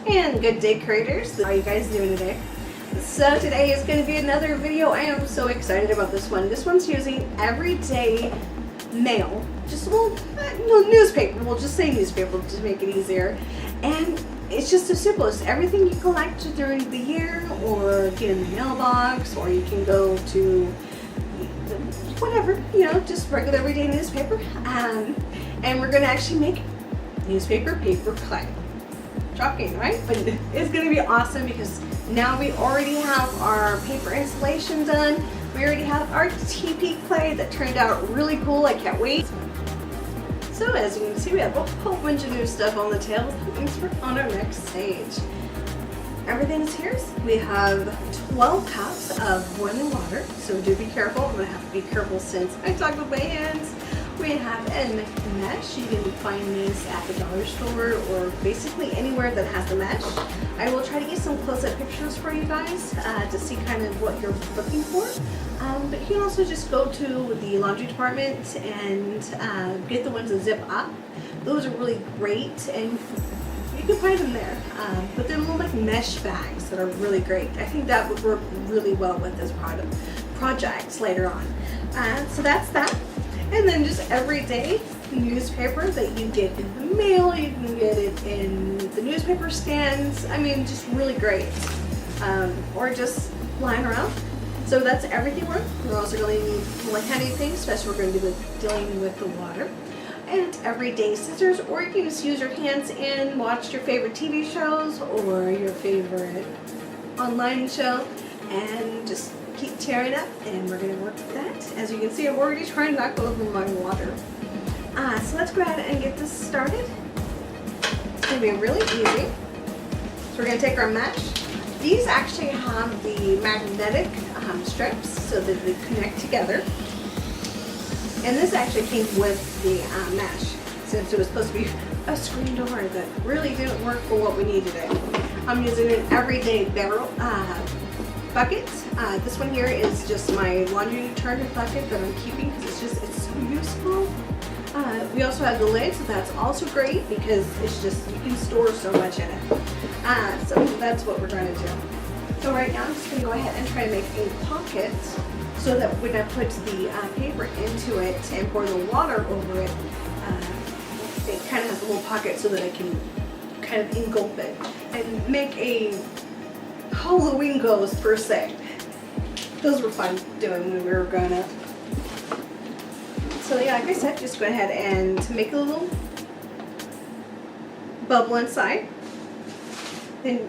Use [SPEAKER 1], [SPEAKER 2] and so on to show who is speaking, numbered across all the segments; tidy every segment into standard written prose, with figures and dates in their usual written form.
[SPEAKER 1] And good day, creators. How are you guys doing today? So today is going to be another video. I am so excited about this one. This one's using everyday mail, just a little newspaper. We'll just say newspaper to make it easier. And it's just as simple as everything you collect during the year, or get in the mailbox, or you can go to whatever, just regular everyday newspaper. And we're going to actually make newspaper paper clay. Shocking, right? But it's going to be awesome because now we already have our paper installation done. We already have our TP clay that turned out really cool. I can't wait. So as you can see, we have a whole bunch of new stuff on the table. That means we're on our next stage. Everything's here. We have 12 cups of boiling water, so do be careful. I'm going to have to be careful since I talk with my hands. We have a mesh. You can find this at the dollar store or basically anywhere that has the mesh. I will try to get some close-up pictures for you guys to see kind of what you're looking for. But you can also just go to the laundry department and get the ones that zip up. Those are really great, and you can find them there. But they're more like mesh bags that are really great. I think that would work really well with this project later on. So that's that. And then just everyday newspaper that you get in the mail, you can get it in the newspaper stands. I mean, just really great. Or just lying around. So that's everything we're also going to need like handy things, especially we're going to be dealing with the water. And everyday scissors, or you can just use your hands and watch your favorite TV shows or your favorite online show and just keep tearing up, and we're going to work with that. As you can see, I'm already trying to knock over my water. So let's go ahead and get this started. It's going to be really easy. So we're going to take our mesh. These actually have the magnetic strips so that they connect together. And this actually came with the mesh, since it was supposed to be a screen door that really didn't work for what we needed it. I'm using an everyday barrel bucket. This one here is just my laundry detergent bucket that I'm keeping because it's so useful. We also have the lid, so that's also great because it's just, you can store so much in it. So that's what we're going to do. So right now I'm just going to go ahead and try to make a pocket so that when I put the paper into it and pour the water over it, it kind of has a little pocket so that I can kind of engulf it and make a Halloween ghost per se. Those were fun doing when we were growing up. So yeah, like I said, just go ahead and make a little bubble inside. Then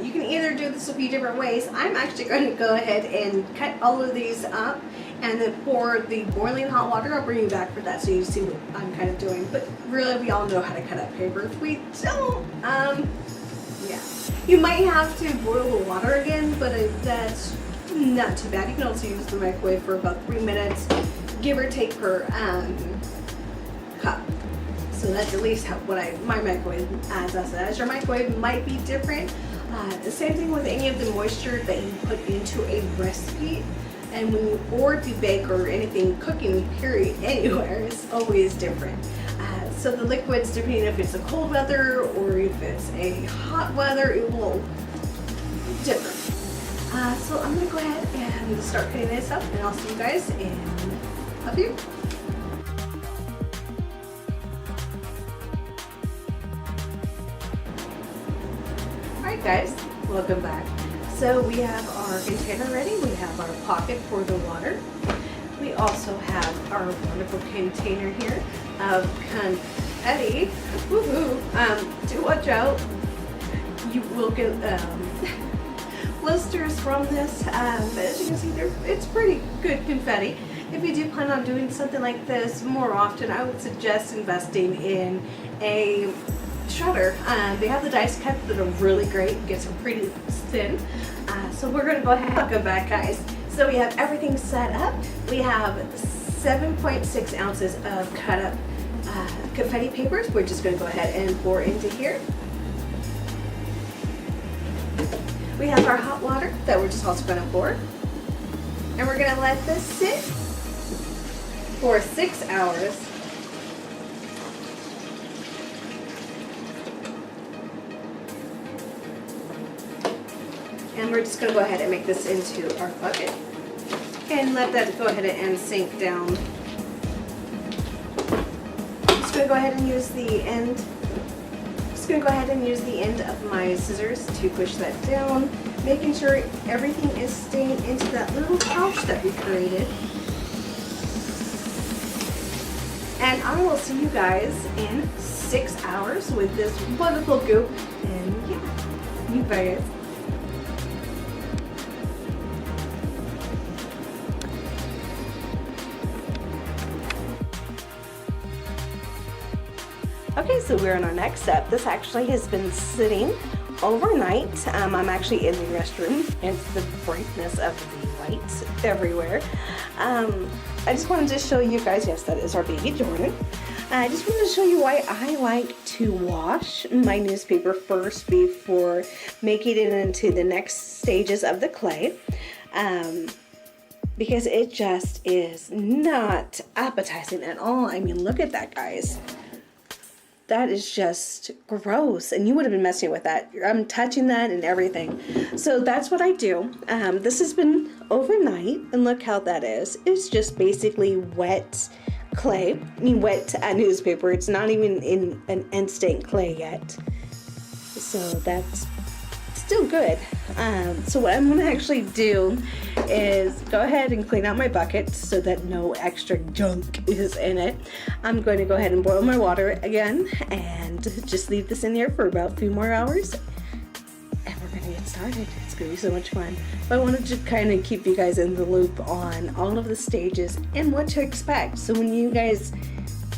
[SPEAKER 1] you can either do this a few different ways. I'm actually going to go ahead and cut all of these up and then pour the boiling hot water. I'll bring you back for that so you see what I'm kind of doing. But really, we all know how to cut up paper. If we don't, yeah. You might have to boil the water again, but that's not too bad. You can also use the microwave for about 3 minutes, give or take per cup. So that's at least what my microwave does. As your microwave might be different. The same thing with any of the moisture that you put into a recipe. And when you debake or anything cooking period anywhere, it's always different. So the liquids, depending if it's a cold weather or if it's a hot weather, it will differ. So I'm going to go ahead and start cutting this up, and I'll see you guys in a few. Alright guys, welcome back. So we have our container ready, we have our pocket for the water. We also have our wonderful container here of confetti. Woohoo! Do watch out. You will get blisters from this, but as you can see, it's pretty good confetti. If you do plan on doing something like this more often, I would suggest investing in a shredder. They have the dice cuts that are really great, get some pretty thin. So we're going to go ahead and go back, guys. So we have everything set up. We have 7.6 ounces of cut up confetti papers. We're just going to go ahead and pour into here. We have our hot water that we're just also going to pour. And we're going to let this sit for 6 hours. And we're just going to go ahead and make this into our bucket and let that go ahead and sink down. I'm just going to go ahead and use the end. Just going to go ahead and use the end of my scissors to push that down, making sure everything is staying into that little pouch that we created. And I will see you guys in 6 hours with this wonderful goop. And yeah, you guys. Okay, so we're on our next step. This actually has been sitting overnight. I'm actually in the restroom. It's the brightness of the lights everywhere. I just wanted to show you guys, yes, that is our baby Jordan. I just wanted to show you why I like to wash my newspaper first before making it into the next stages of the clay. Because it just is not appetizing at all. I mean, look at that, guys. That is just gross, and you would have been messing with that. I'm touching that and everything. So that's what I do. This has been overnight, and look how that is. It's just basically wet clay. I mean, wet newspaper. It's not even in an instant clay yet. So that's still good. So what I'm gonna actually do is go ahead and clean out my bucket so that no extra junk is in it. I'm going to go ahead and boil my water again and just leave this in there for about a few more hours, and we're gonna get started. It's gonna be so much fun. But I wanted to kind of keep you guys in the loop on all of the stages and what to expect, so when you guys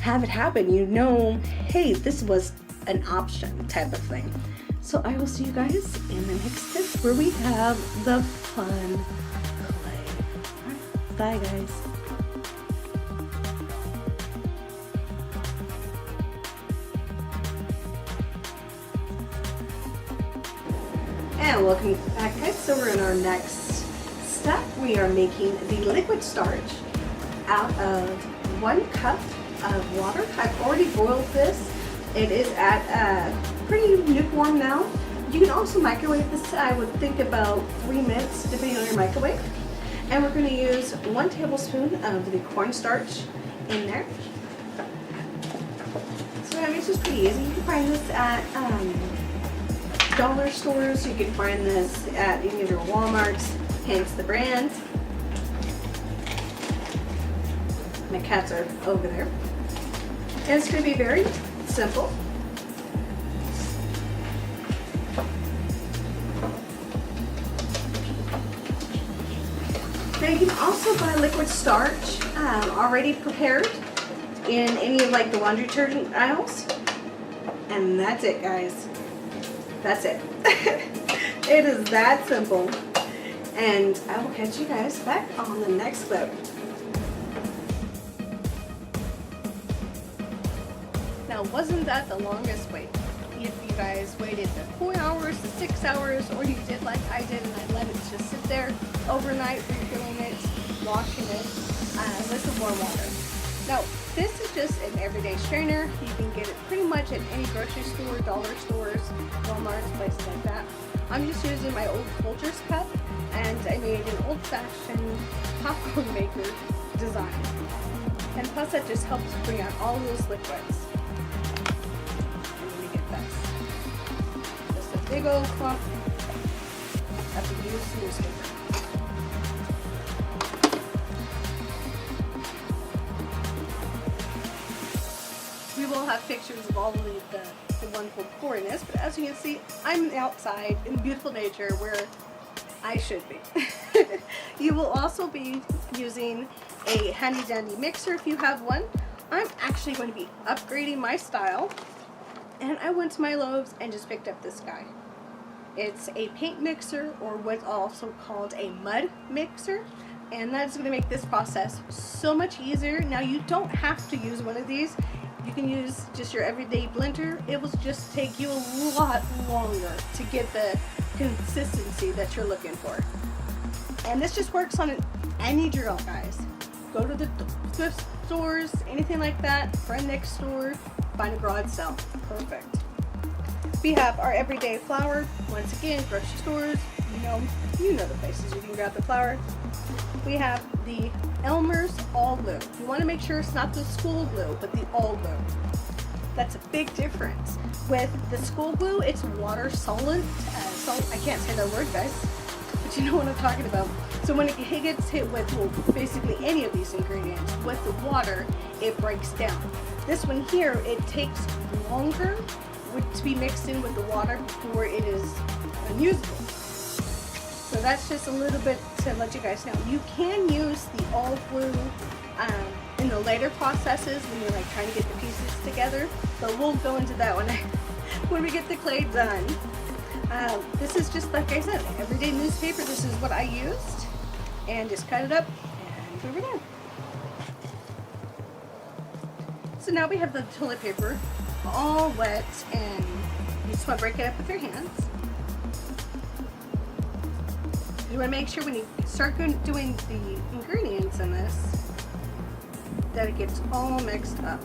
[SPEAKER 1] have it happen, you know, hey, this was an option type of thing. So I will see you guys in the next step where we have the fun clay. Bye, guys. And welcome back, guys. So we're in our next step. We are making the liquid starch out of 1 cup of water. I've already boiled this. It is at pretty lukewarm now. You can also microwave this, I would think about 3 minutes depending on your microwave. And we're going to use 1 tablespoon of the cornstarch in there. So I mean, it's just pretty easy. You can find this at dollar stores. You can find this at any of your Walmarts, hence the brand. My cats are over there. And it's going to be very simple. Now you can also buy liquid starch already prepared in any of like the laundry detergent aisles. And that's it, guys. That's it. It is that simple. And I will catch you guys back on the next clip. Now, wasn't that the longest wait? If you guys waited the 4 hours to 6 hours, or you did like I did and I let it just sit there overnight, refilling it, washing it with warm water. Now, this is just an everyday strainer. You can get it pretty much at any grocery store, dollar stores, Walmarts, places like that. I'm just using my old Folgers cup, and I made an old-fashioned popcorn maker design. And plus, that just helps bring out all those liquids. Just a big old clump of the used newspaper. We will have pictures of all of the wonderful pouriness, but as you can see, I'm outside in beautiful nature where I should be. You will also be using a handy dandy mixer if you have one. I'm actually going to be upgrading my style. And I went to my Lowe's and just picked up this guy. It's a paint mixer, or what's also called a mud mixer. And that's going to make this process so much easier. Now, you don't have to use one of these. You can use just your everyday blender. It will just take you a lot longer to get the consistency that you're looking for. And this just works on any drill, guys. Go to the thrift stores, anything like that, friend next store, find a garage sale. Perfect. We have our everyday flour. Once again, grocery stores, you know the places you can grab the flour. We have the Elmer's All-Glue. You want to make sure it's not the school glue, but the All-Glue. That's a big difference. With the school glue, it's water solvent. I can't say that word, guys, but you know what I'm talking about. So when it gets hit with, well, basically any of these ingredients, with the water, it breaks down. This one here, it takes longer to be mixed in with the water before it is unusable. So that's just a little bit to let you guys know. You can use the All-Glue in the later processes when you're like trying to get the pieces together, but we'll go into that when we get the clay done. This is just, like I said, everyday newspaper. This is what I used, and just cut it up and we were done. So now we have the toilet paper all wet, and you just want to break it up with your hands. You want to make sure when you start doing the ingredients in this that it gets all mixed up.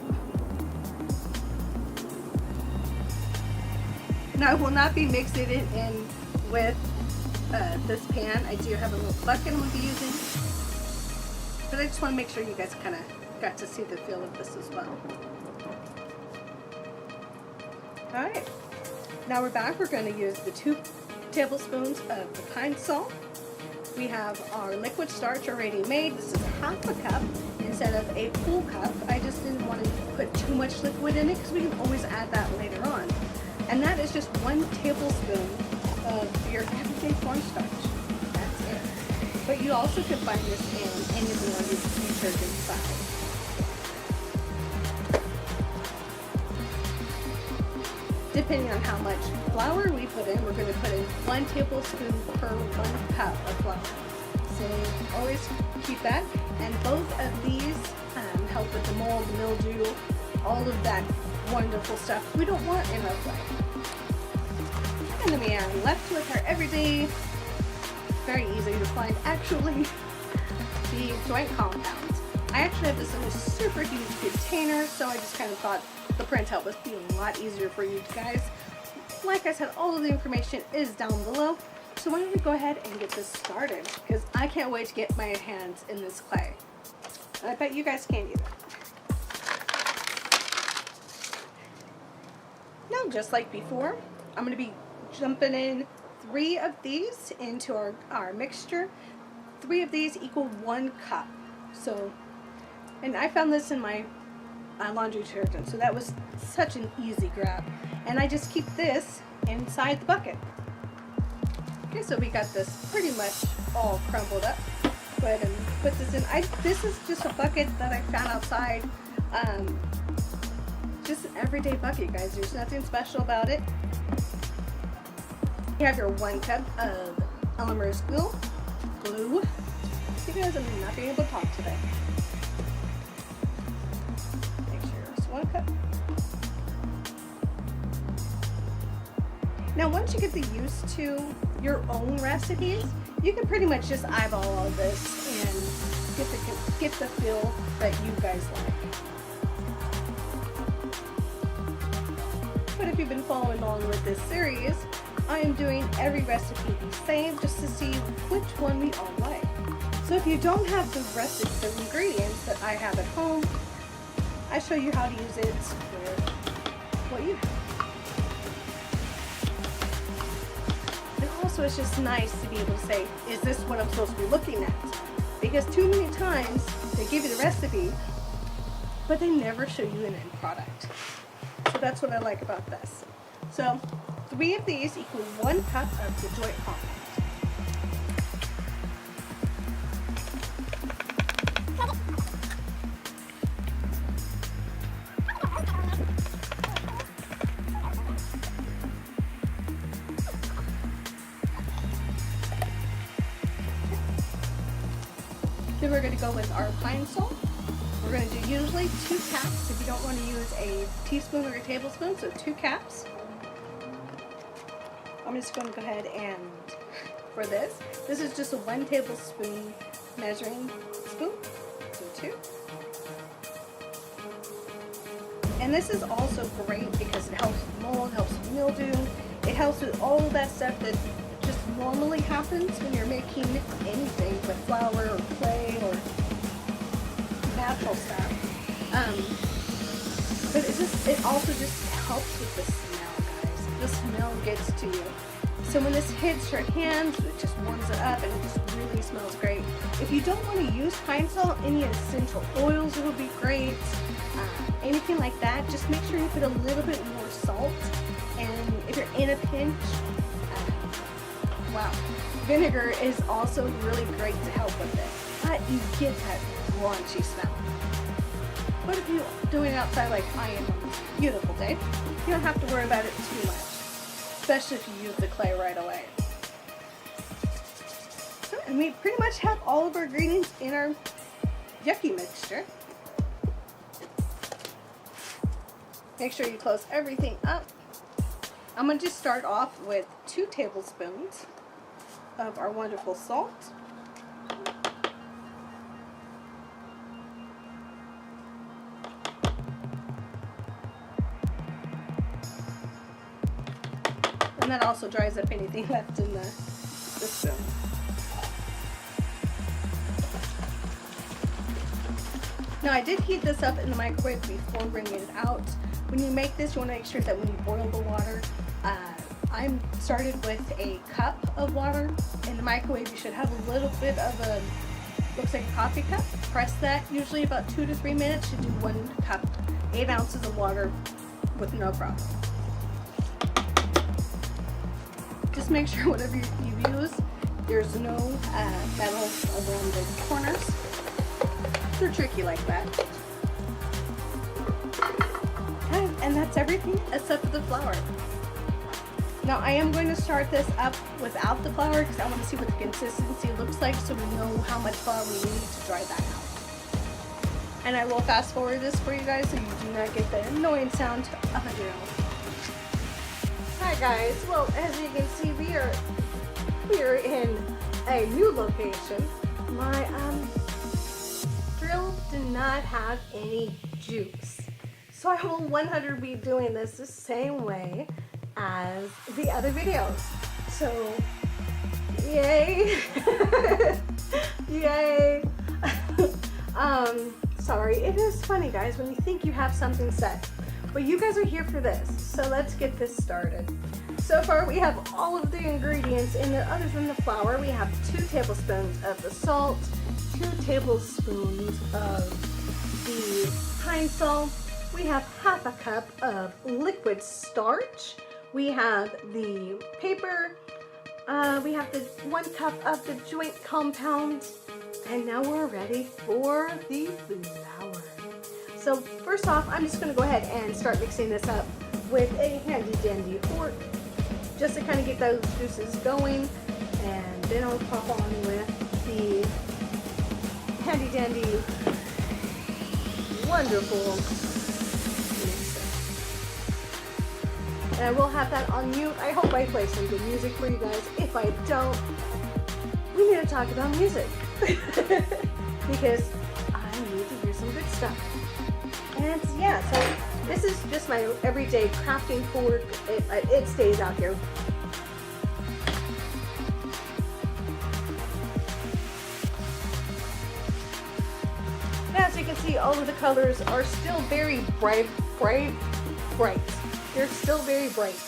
[SPEAKER 1] Now I will not be mixing it in with this pan. I do have a little bucket I'm going to be using, but I just want to make sure you guys kind of got to see the feel of this as well. Alright, now we're back. We're going to use the 2 tablespoons of the pine salt. We have our liquid starch already made. This is half a cup instead of a full cup. I just didn't want to put too much liquid in it because we can always add that later on. And that is just 1 tablespoon of your everyday cornstarch. That's it. But you also can find this in any of the laundry detergent side. Depending on how much flour we put in, we're going to put in 1 tablespoon per 1 cup of flour. So always keep that. And both of these help with the mold, the mildew, all of that wonderful stuff we don't want in our clay. And then we are left with our everyday, very easy to find actually, the joint compound. I actually have this in a super huge container, so I just kind of thought the printout would be a lot easier for you guys. Like I said, all of the information is down below. So why don't we go ahead and get this started, because I can't wait to get my hands in this clay. I bet you guys can either. Now, just like before, I'm going to be jumping in 3 of these into our mixture. 3 of these equal 1 cup. So, and I found this in my laundry detergent, so that was such an easy grab. And I just keep this inside the bucket. Okay, so we got this pretty much all crumbled up. Go ahead and put this in. This is just a bucket that I found outside. Just an everyday bucket, guys. There's nothing special about it. You have your 1 cup of Elmer's glue. You guys, I'm not being able to talk today. Make sure it's 1 cup. Now, once you get used to your own recipes, you can pretty much just eyeball all of this and get the feel that you guys like. But if you've been following along with this series, I am doing every recipe the same just to see which one we all like. So if you don't have the ingredients that I have at home, I show you how to use it with what you have. And also, it's just nice to be able to say, is this what I'm supposed to be looking at? Because too many times they give you the recipe, but they never show you an end product. So that's what I like about this. So 3 of these equal 1 cup of the joint compound. Then we're going to go with our pine salt. We're going to do usually 2 caps if you don't want to use a teaspoon or a tablespoon, so 2 caps. I'm just going to go ahead and, for this is just a 1 tablespoon measuring spoon, so 2. And this is also great because it helps with mold, helps with mildew, it helps with all of that stuff that just normally happens when you're making anything with flour or clay or natural stuff. But it also just helps with the smell, guys. The smell gets to you. So when this hits your hands, it just warms it up and it just really smells great. If you don't want to use pine salt, any essential oils would be great. Anything like that, just make sure you put a little bit more salt. And if you're in a pinch, wow. Vinegar is also really great to help with it. But you get that raunchy smell. But if you're doing it outside like I am on this beautiful day, you don't have to worry about it too much. Especially if you use the clay right away. So, and we pretty much have all of our ingredients in our yucky mixture. Make sure you close everything up. I'm going to just start off with 2 tablespoons of our wonderful salt. And that also dries up anything left in the spoon. Now I did heat this up in the microwave before bringing it out. When you make this, you want to make sure that when you boil the water, I started with a cup of water. In the microwave, you should have a little bit of a, looks like a coffee cup. Press that, usually about 2 to 3 minutes. You do 1 cup, 8 ounces of water with no problem. Just make sure whatever you use, there's no metal around the corners. They're tricky like that. Okay, and that's everything except for the flour. Now I am going to start this up without the flour because I want to see what the consistency looks like so we know how much flour we need to dry that out. And I will fast forward this for you guys so you do not get the annoying sound of a drill. Hi guys, well as you can see we are here in a new location. My drill did not have any juice. So I will 100% be doing this the same way as the other videos. So yay. Yay. Sorry, it is funny guys when you think you have something set. But you guys are here for this, so let's get this started. So far we have all of the ingredients in there other than the flour. We have 2 tablespoons of the salt, 2 tablespoons of the pine salt. We have half a cup of liquid starch. We have the paper. We have the 1 cup of the joint compound. And now we're ready for the flour. So first off, I'm just going to go ahead and start mixing this up with a handy dandy fork just to kind of get those juices going, and then I'll pop on with the handy dandy wonderful mixer. And I will have that on mute. I hope I play some good music for you guys. If I don't, we need to talk about music because I need to hear some good stuff. And yeah, so this is just my everyday crafting fork. It stays out here. As you can see, all of the colors are still very bright. They're still very bright.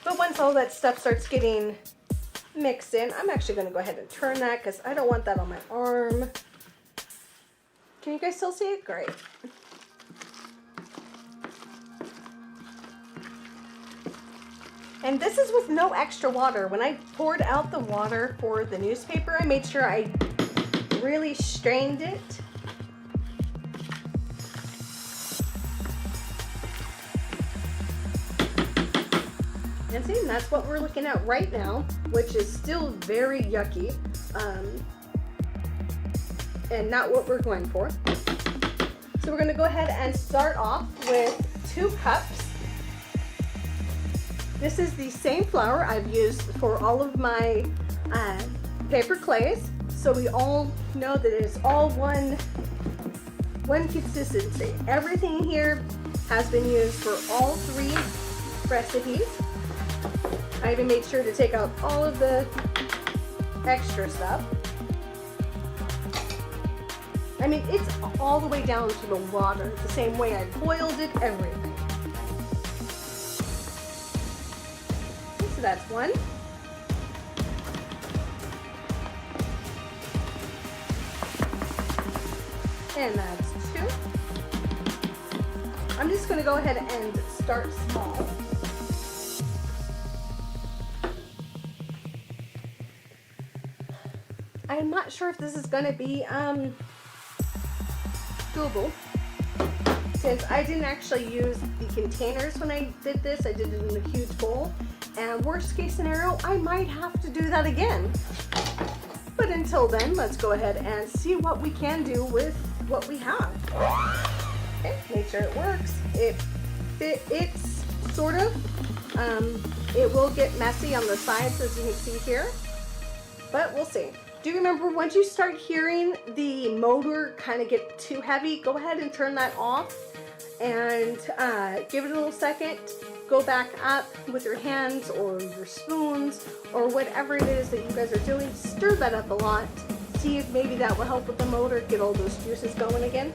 [SPEAKER 1] But once all that stuff starts getting mixed in, I'm actually going to go ahead and turn that because I don't want that on my arm. Can you guys still see it? Great. And this is with no extra water. When I poured out the water for the newspaper, I made sure I really strained it. And see, that's what we're looking at right now, which is still very yucky, and not what we're going for. So we're going to go ahead and start off with 2 cups. This is the same flour I've used for all of my paper clays, so we all know that it is all one one consistency. Everything here has been used for all 3 recipes. I even made sure to take out all of the extra stuff. I mean, it's all the way down to the water, the same way I boiled it, everything. Okay, so that's 1. And that's 2. I'm just going to go ahead and start small. I'm not sure if this is going to be doable, since I didn't actually use the containers when I did this. I did it in a huge bowl, and worst case scenario, I might have to do that again. But until then, let's go ahead and see what we can do with what we have. Okay, make sure it works. It's sort of, it will get messy on the sides, as you can see here, but we'll see. Do remember, once you start hearing the motor kind of get too heavy, go ahead and turn that off and give it a little second. Go back up with your hands or your spoons or whatever it is that you guys are doing. Stir that up a lot. See if maybe that will help with the motor, get all those juices going again.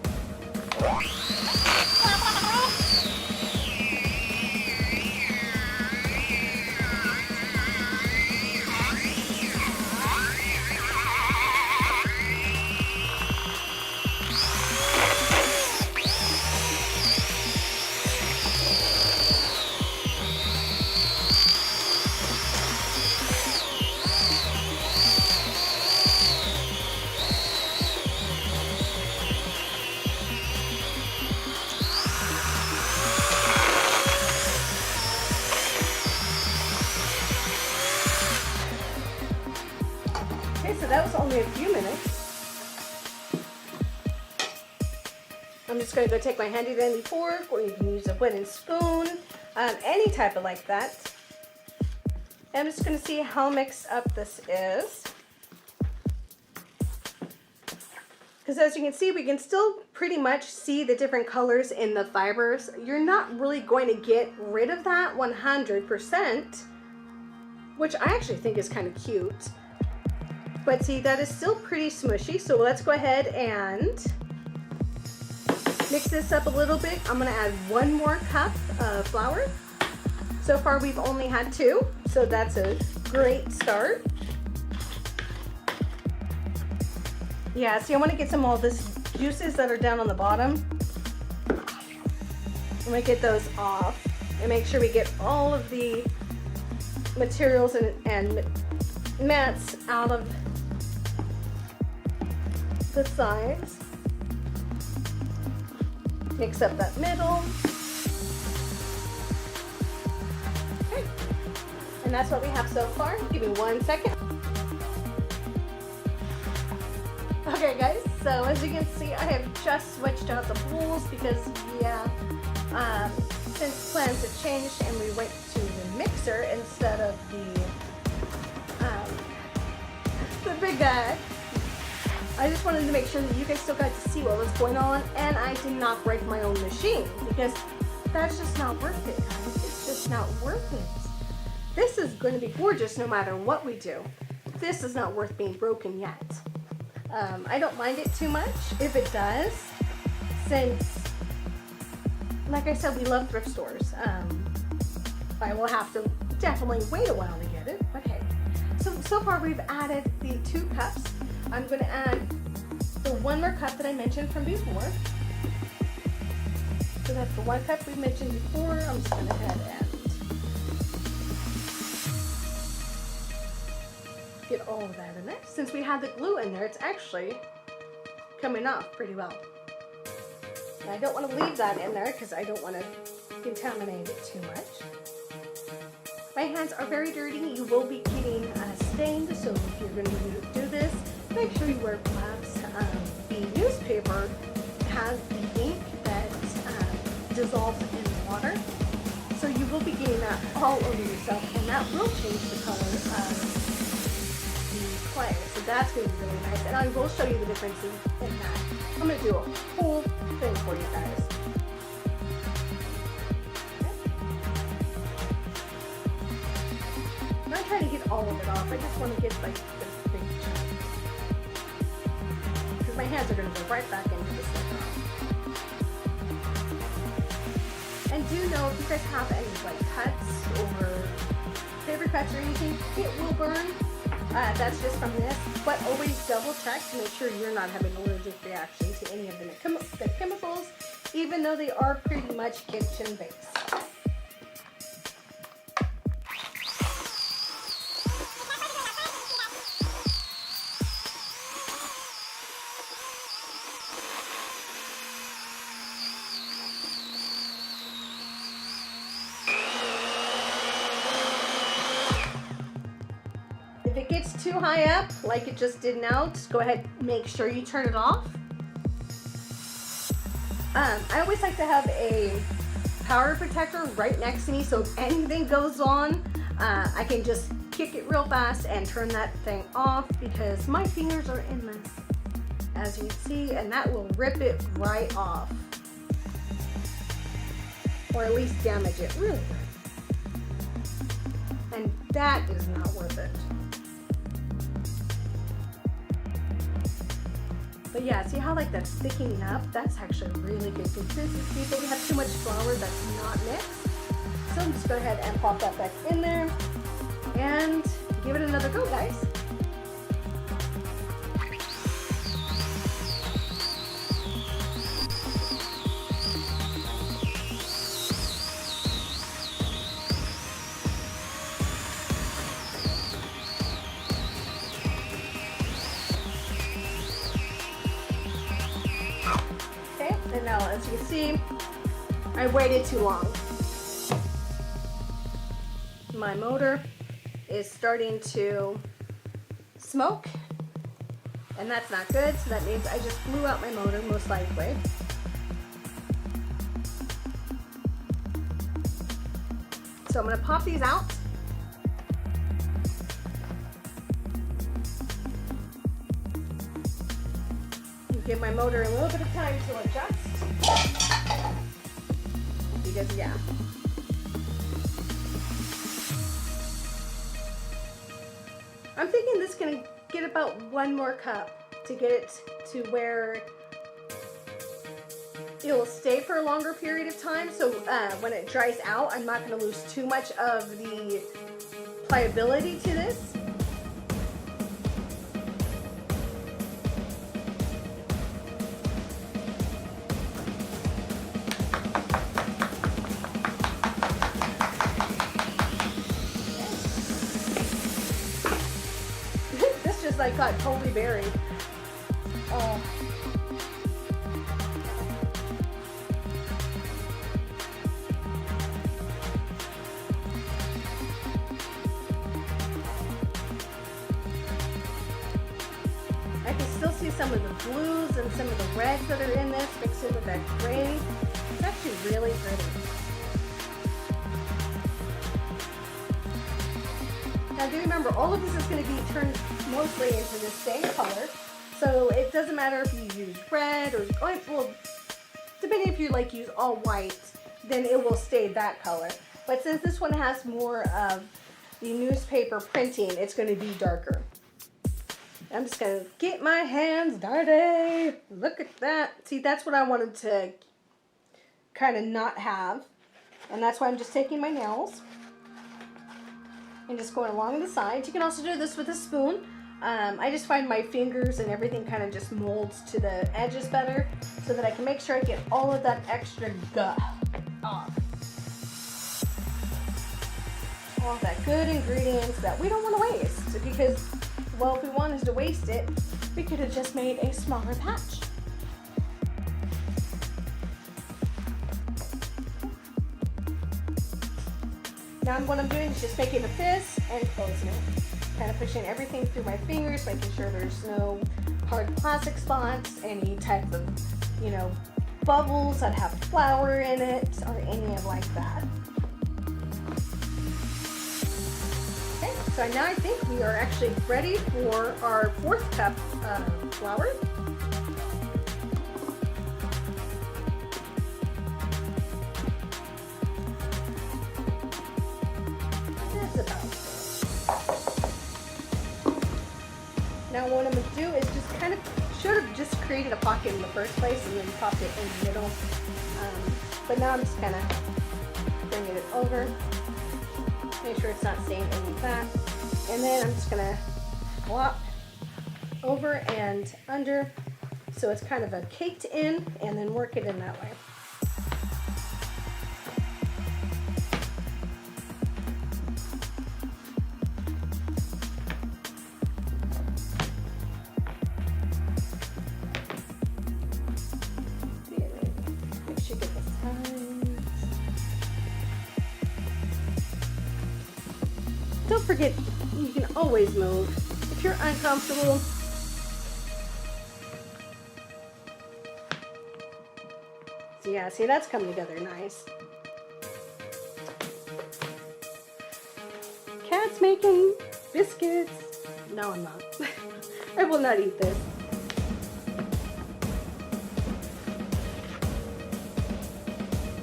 [SPEAKER 1] So that was only a few minutes. I'm just going to go take my handy dandy fork, or you can use a wooden spoon, any type of like that. I'm just going to see how mixed up this is. Because as you can see, we can still pretty much see the different colors in the fibers. You're not really going to get rid of that 100%, which I actually think is kind of cute. But see, that is still pretty smushy, so let's go ahead and mix this up a little bit. I'm going to add 1 more cup of flour. So far we've only had 2, so that's a great start. Yeah, see, I want to get some of all this juices that are down on the bottom. I'm going to get those off and make sure we get all of the materials and mats out of the sides. Mix up that middle. Okay. And that's what we have so far. Give me 1 second. Okay guys, so as you can see, I have just switched out the bowls because, yeah, since plans have changed and we went to the mixer instead of the big guy. I just wanted to make sure that you guys still got to see what was going on, and I did not break my own machine because that's just not worth it, guys. It's just not worth it. This is going to be gorgeous no matter what we do. This is not worth being broken yet. I don't mind it too much if it does, since, like I said, we love thrift stores. I will have to definitely wait a while to get it, but hey. So far we've added the 2 cups. I'm going to add the 1 more cup that I mentioned from before. So that's the 1 cup we mentioned before. I'm just going to go ahead and get all of that in there. Since we had the glue in there, it's actually coming off pretty well. And I don't want to leave that in there because I don't want to contaminate it too much. My hands are very dirty. You will be getting stained, so if you're going to do this, make sure you wear gloves. The newspaper has the ink that dissolves in water, so you will be getting that all over yourself, and that will change the color of the clay. So That's going to be really nice. And I will show you the differences in that. I'm going to do a whole thing for you guys. I'm not trying to get all of it off. I just want to get like this big chunk. Because my hands are going to go right back into this thing. And do know if you guys have any like cuts or paper cuts or anything, it will burn. That's just from this, but always double check to make sure you're not having an allergic reaction to any of the chemicals, even though they are pretty much kitchen based. If it gets too high up, like it just did now, just go ahead and make sure you turn it off. I always like to have a power protector right next to me, so if anything goes on, I can just kick it real fast and turn that thing off, because my fingers are in this, as you can see, and that will rip it right off. Or at least damage it really good. And that is not worth it. But yeah, see how like that's thickening up? That's actually really good consistency. If you have too much flour that's not mixed. So just go ahead and pop that back in there and give it another go, guys. And now, as you can see, I waited too long. My motor is starting to smoke, and that's not good, so that means I just blew out my motor, most likely. So I'm going to pop these out. Give my motor a little bit of time to adjust. Because yeah. I'm thinking this is gonna get about 1 more cup to get it to where it will stay for a longer period of time. So when it dries out, I'm not gonna lose too much of the pliability to this. I got totally buried. Oh. I can still see some of the blues and some of the reds that are in this mixed in with that gray. It's actually really pretty. Now do remember, all of this is going to be turned mostly into the same color, so it doesn't matter if you use red or, well, depending if you like use all white, then it will stay that color. But since this one has more of the newspaper printing, it's going to be darker. I'm just going to get my hands dirty. Look at that. See, that's what I wanted to kind of not have, and that's why I'm just taking my nails and just going along the sides. You can also do this with a spoon. I just find my fingers and everything kind of just molds to the edges better, so that I can make sure I get all of that extra guff off. All of that good ingredients that we don't want to waste, because, well, if we wanted to waste it, we could have just made a smaller batch. Now what I'm doing is just making a fist and closing it. Kind of pushing everything through my fingers, making sure there's no hard plastic spots, any type of, you know, bubbles that have flour in it, or any of like that. Okay, so So now I think we are actually ready for our 4th cup of flour. That's about it. Now what I'm going to do is just kind of, should have just created a pocket in the first place and then popped it in the middle. But now I'm just kind of bringing it over. Make sure it's not staying in the back. And then I'm just gonna flop over and under so it's kind of a caked in, and then work it in that way. Make sure you get the sides. Don't forget, you can always move if you're uncomfortable. So yeah, see, that's coming together nice. Cat's making biscuits. No, I'm not. I will not eat this.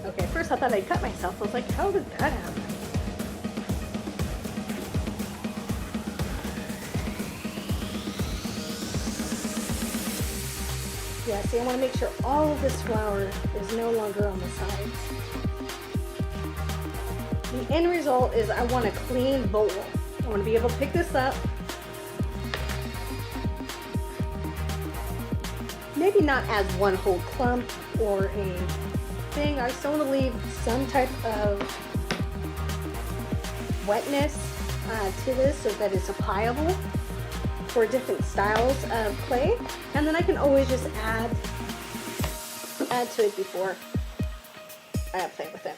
[SPEAKER 1] Okay, first I thought I'd cut myself. I was like, how did that happen? Yeah, see, I want to make sure all of this flour is no longer on the sides. The end result is I want a clean bowl. I want to be able to pick this up. Maybe not as one whole clump or a thing. I still want to leave some type of wetness to this so that it's pliable for different styles of clay. And then I can always just add to it before I play with it.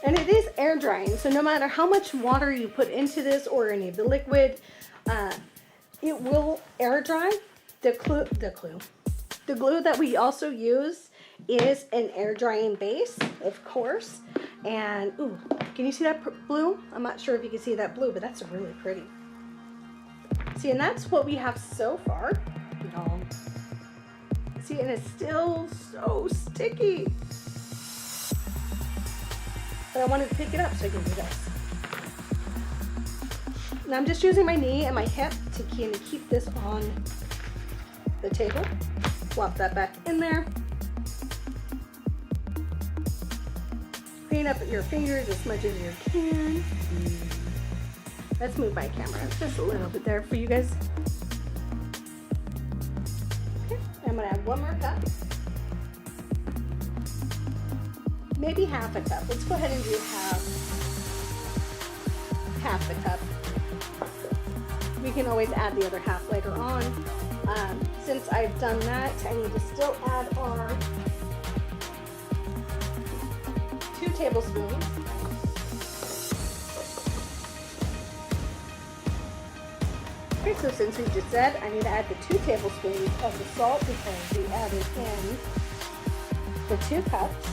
[SPEAKER 1] And it is air drying, so no matter how much water you put into this or any of the liquid, it will air dry. The glue that we also use is an air drying base, of course. And ooh, can you see that blue? I'm not sure if you can see that blue, but that's really pretty. See, and that's what we have so far. Y'all. See, and it's still so sticky. But I wanted to pick it up so I can do this. Now I'm just using my knee and my hip to kind of keep this on the table. Flop that back in there. Clean up your fingers as much as you can. Let's move my camera just a little bit there for you guys. Okay, I'm gonna add 1 more cup. Maybe half a cup. Let's go ahead and do half the cup. We can always add the other half later on. Since I've done that, I need to still add our 2 tablespoons. Okay, so since we just said I need to add the 2 tablespoons of the salt because we added in the 2 cups.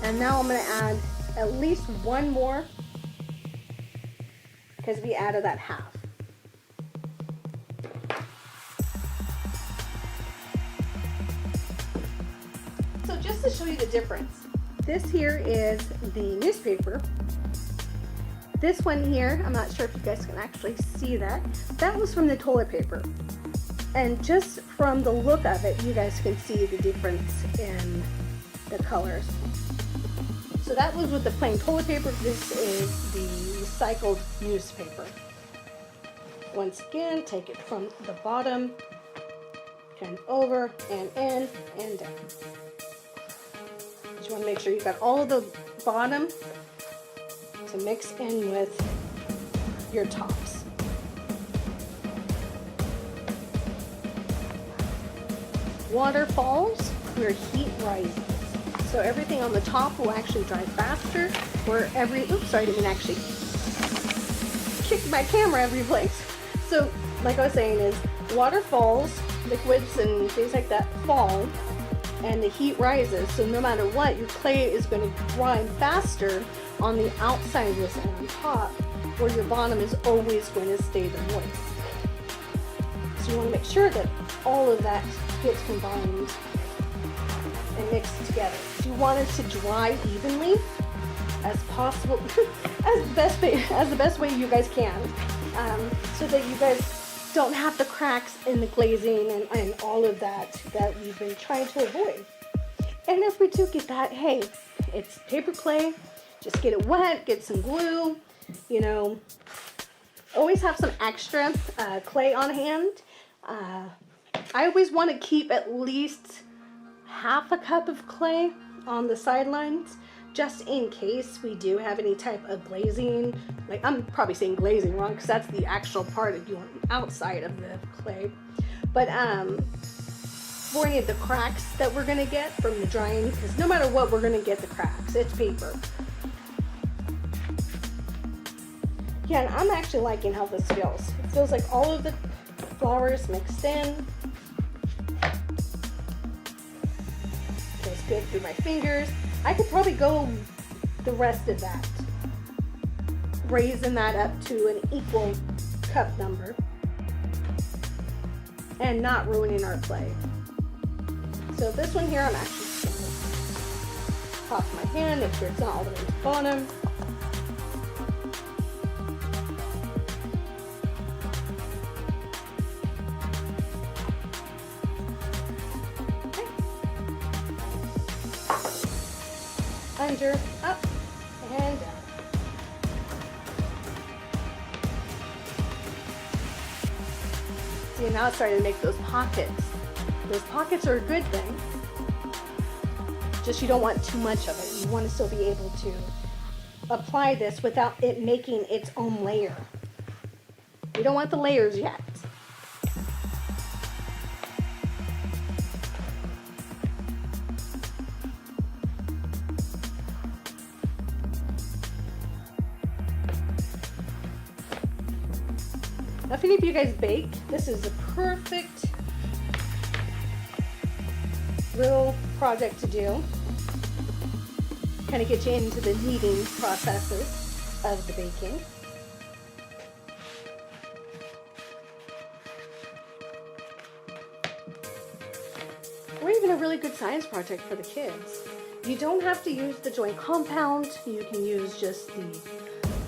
[SPEAKER 1] And now I'm going to add at least 1 more because we added that half. So just to show you the difference, this here is the newspaper. This one here, I'm not sure if you guys can actually see that. That was from the toilet paper. And just from the look of it, you guys can see the difference in the colors. So that was with the plain toilet paper. This is the recycled newspaper. Once again, take it from the bottom, and over, and in, and down. Just want to make sure you've got all of the bottom to mix in with your tops. Water falls where heat rises. So everything on the top will actually dry faster, where oops, sorry, I didn't actually kick my camera every place. So like I was saying is, water falls, liquids and things like that fall and the heat rises. So no matter what, your clay is going to dry faster on the outside of this and on top, where your bottom is always going to stay the moist. So you want to make sure that all of that gets combined and mixed together. You want it to dry evenly as possible, as the best way you guys can, so that you guys don't have the cracks in the glazing and all of that we've been trying to avoid. And if we do get that, hey, it's paper clay. Just get it wet, get some glue, you know. Always have some extra clay on hand. I always want to keep at least half a cup of clay on the sidelines, just in case we do have any type of glazing. Like, I'm probably saying glazing wrong because that's the actual part of you outside of the clay. But for any of the cracks that we're gonna get from the drying, because no matter what, we're gonna get the cracks. It's paper. Yeah, and I'm actually liking how this feels. It feels like all of the flours mixed in. Feels good through my fingers. I could probably go the rest of that, raising that up to an equal cup number and not ruining our clay. So this one here, I'm actually just going to pop my hand, make sure it's not all the way to the bottom. Under, up, and down. See, now it's starting to make those pockets. Those pockets are a good thing. Just you don't want too much of it. You want to still be able to apply this without it making its own layer. We don't want the layers yet. Now, if any of you guys bake, this is a perfect little project to do. Kind of get you into the kneading processes of the baking. Or even a really good science project for the kids. You don't have to use the joint compound. You can use just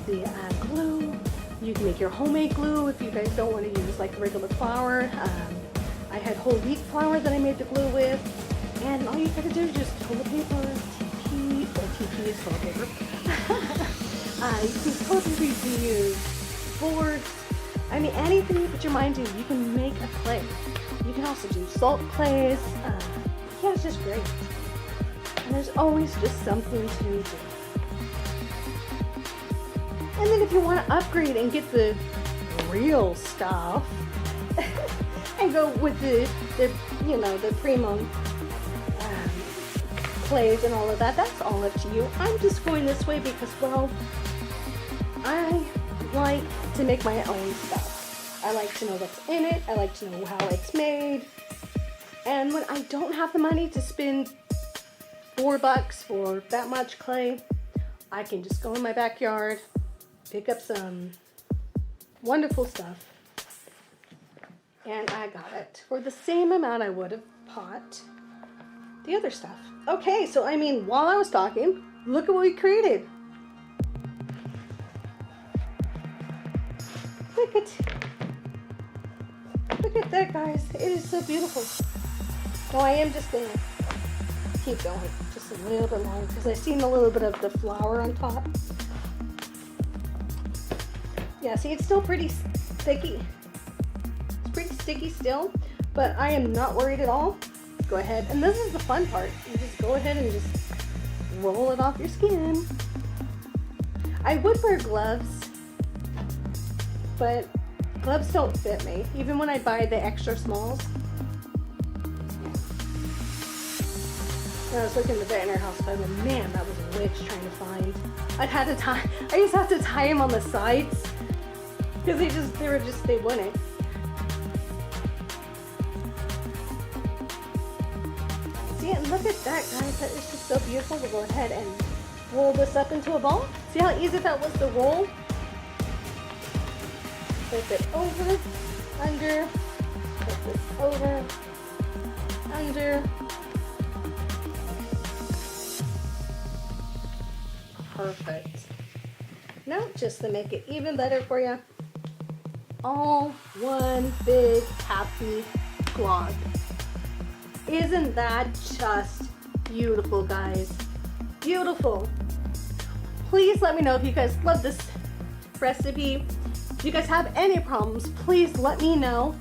[SPEAKER 1] the glue. You can make your homemade glue if you guys don't want to use like regular flour. I had whole wheat flour that I made the glue with. And all you gotta do is just toilet paper, TP, or TP is toilet paper. You can use toilet paper, you can use boards. I mean, anything you put your mind to, you can make a clay. You can also do salt clays. Yeah, it's just great. And there's always just something to do. And then if you want to upgrade and get the real stuff and go with the premium clays and all of that, that's all up to you. I'm just going this way because, well, I like to make my own stuff. I like to know what's in it. I like to know how it's made. And when I don't have the money to spend $4 for that much clay, I can just go in my backyard, pick up some wonderful stuff, and I got it for the same amount I would have bought the other stuff. Okay, so I mean, while I was talking, look at what we created. Look at that, guys. It is so beautiful. So I am just gonna keep going just a little bit longer because I've seen a little bit of the flour on top. Yeah, see, it's still pretty sticky. It's pretty sticky still, but I am not worried at all. Go ahead, and this is the fun part. You just go ahead and just roll it off your skin. I would wear gloves, but gloves don't fit me, even when I buy the extra smalls. When I was looking at the veterinary hospital, man, that was a witch trying to find. I used to have to tie them on the sides because they wouldn't. See, and look at that, guys. That is just so beautiful. We'll go ahead and roll this up into a ball. See how easy that was to roll? Flip it over, under, flip this over, under. Perfect. Now, just to make it even better for you, all one big happy vlog. Isn't that just beautiful, guys? Beautiful. Please let me know if you guys love this recipe. If you guys have any problems, please let me know.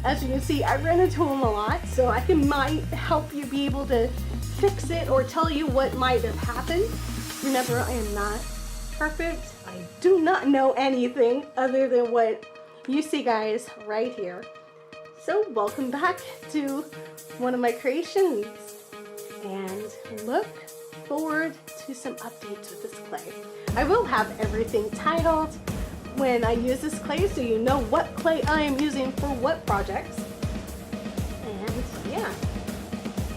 [SPEAKER 1] As you can see, I ran into them a lot, so I might help you be able to fix it or tell you what might have happened. Remember, I am not perfect. I do not know anything other than what you see, guys, right here. So welcome back to one of my creations, and look forward to some updates with this clay. I will have everything titled when I use this clay, so you know what clay I am using for what projects. And yeah,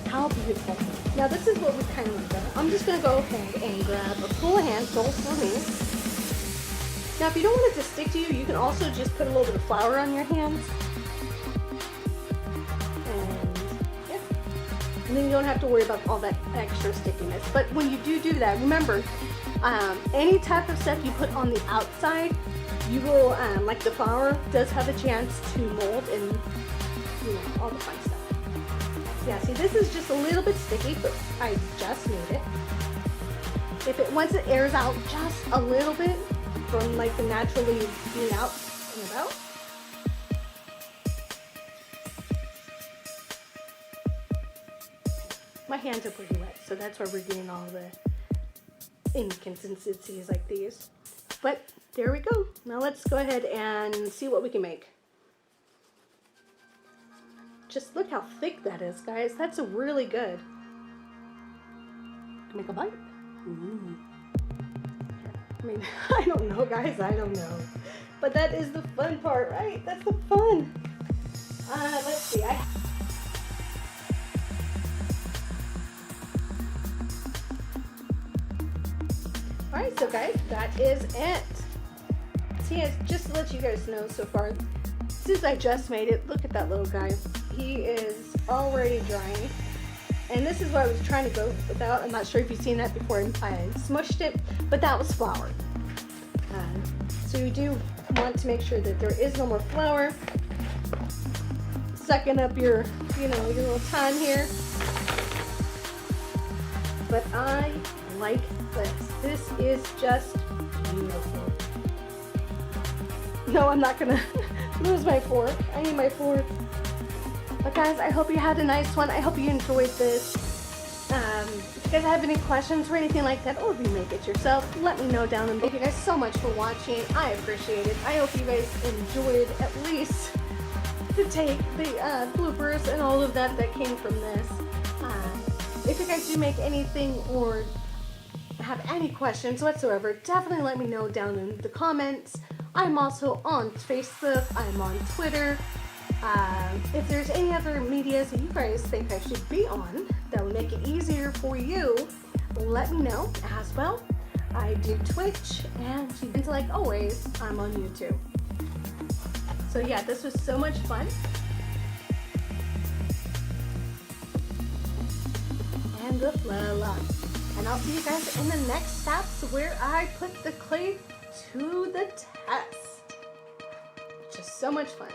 [SPEAKER 1] how beautiful. Now this is what we kind of want to do. I'm just going to go ahead and grab a full handful for me. Now if you don't want it to stick to you, you can also just put a little bit of flour on your hands. And then you don't have to worry about all that extra stickiness. But when you do that, remember, any type of stuff you put on the outside, you will, like the flour does have a chance to mold and, you know, all the fun stuff. Yeah, see, this is just a little bit sticky, but I just made it. Once it airs out just a little bit from like the naturally being out and about, my hands are pretty wet, so that's why we're getting all the inconsistencies like these. But there we go. Now let's go ahead and see what we can make. Just look how thick that is, guys. That's really good. Make a bite. Ooh. I mean, I don't know, guys. I don't know. But that is the fun part, right? That's the fun. Let's see. Alright, so guys, that is it. See, just to let you guys know so far, since I just made it, look at that little guy. He is already drying. And this is what I was trying to go without. I'm not sure if you've seen that before. I smushed it, but that was flour. So you do want to make sure that there is no more flour. Sucking up your, your little time here. But I like this. This is just beautiful. No, I'm not gonna lose my fork. I need my fork. But guys, I hope you had a nice one. I hope you enjoyed this. If you guys have any questions or anything like that, or if you make it yourself, let me know down below. Thank you guys so much for watching. I appreciate it. I hope you guys enjoyed at least the bloopers and all of that came from this. If you guys do make anything or have any questions whatsoever, definitely let me know down in the comments. I'm also on Facebook. I'm on Twitter. If there's any other medias that you guys think I should be on that will make it easier for you, let me know as well. I do Twitch, and like always, I'm on YouTube. So yeah, this was so much fun. And and I'll see you guys in the next steps where I put the clay to the test. Just so much fun.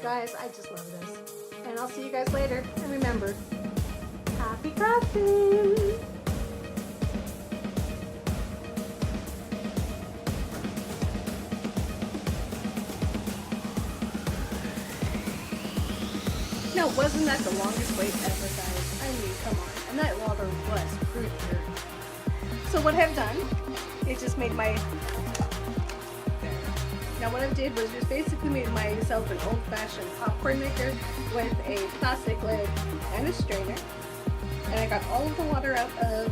[SPEAKER 1] Guys, I just love this. And I'll see you guys later. And remember, happy crafting! No, wasn't that the longest wait ever, guys? I mean, come on. And that water was pretty dirty. So what I've done is just made my... Now what I did was just basically made myself an old-fashioned popcorn maker with a plastic lid and a strainer. And I got all of the water out of...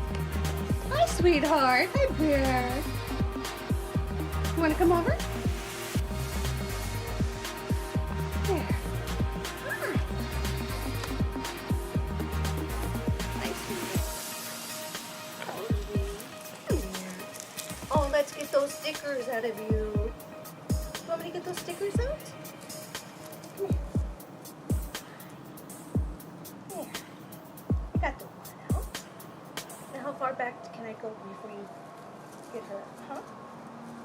[SPEAKER 1] Hi, sweetheart. Hi, bear. You want to come over? out of you. You want me to get those stickers out? Come here. There. I got the one out. Now how far back can I go before you get her? Huh?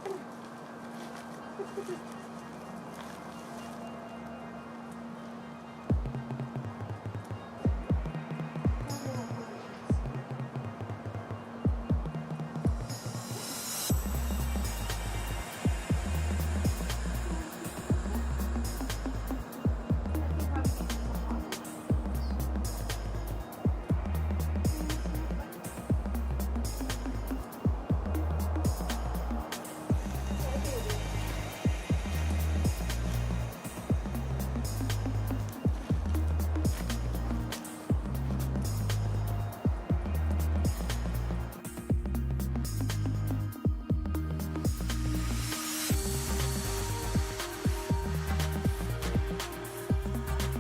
[SPEAKER 1] Come on.